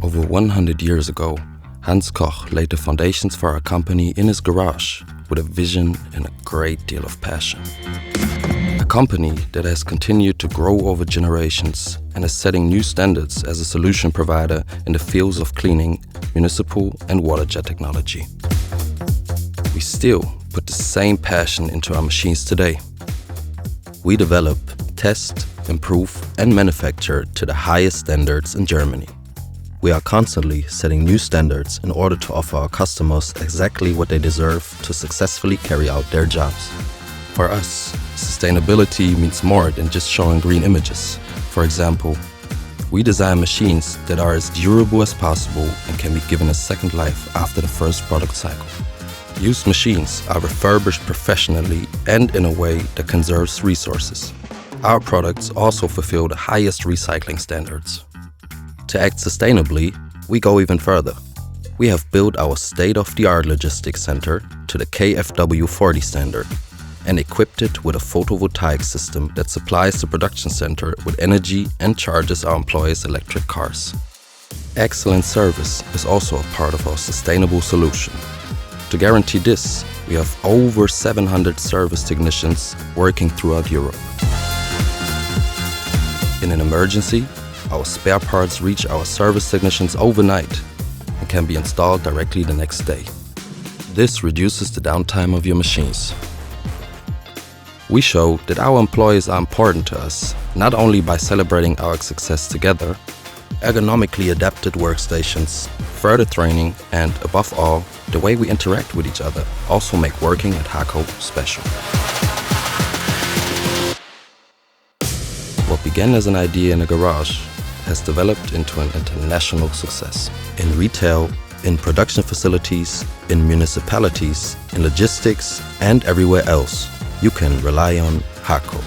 Over 100 years ago, Hans Koch laid the foundations for our company in his garage with a vision and a great deal of passion. A company that has continued to grow over generations and is setting new standards as a solution provider in the fields of cleaning, municipal and water jet technology. We still put the same passion into our machines today. We develop, test, improve and manufacture to the highest standards in Germany. We are constantly setting new standards in order to offer our customers exactly what they deserve to successfully carry out their jobs. For us, sustainability means more than just showing green images. For example, we design machines that are as durable as possible and can be given a second life after the first product cycle. Used machines are refurbished professionally and in a way that conserves resources. Our products also fulfill the highest recycling standards. To act sustainably, we go even further. We have built our state-of-the-art logistics center to the KfW 40 standard and equipped it with a photovoltaic system that supplies the production center with energy and charges our employees' electric cars. Excellent service is also a part of our sustainable solution. To guarantee this, we have over 700 service technicians working throughout Europe. In an emergency, our spare parts reach our service technicians overnight and can be installed directly the next day. This reduces the downtime of your machines. We show that our employees are important to us, not only by celebrating our success together, ergonomically adapted workstations, further training, and above all, the way we interact with each other also make working at Hako special. What began as an idea in a garage has developed into an international success. In retail, in production facilities, in municipalities, in logistics, and everywhere else, you can rely on Hako.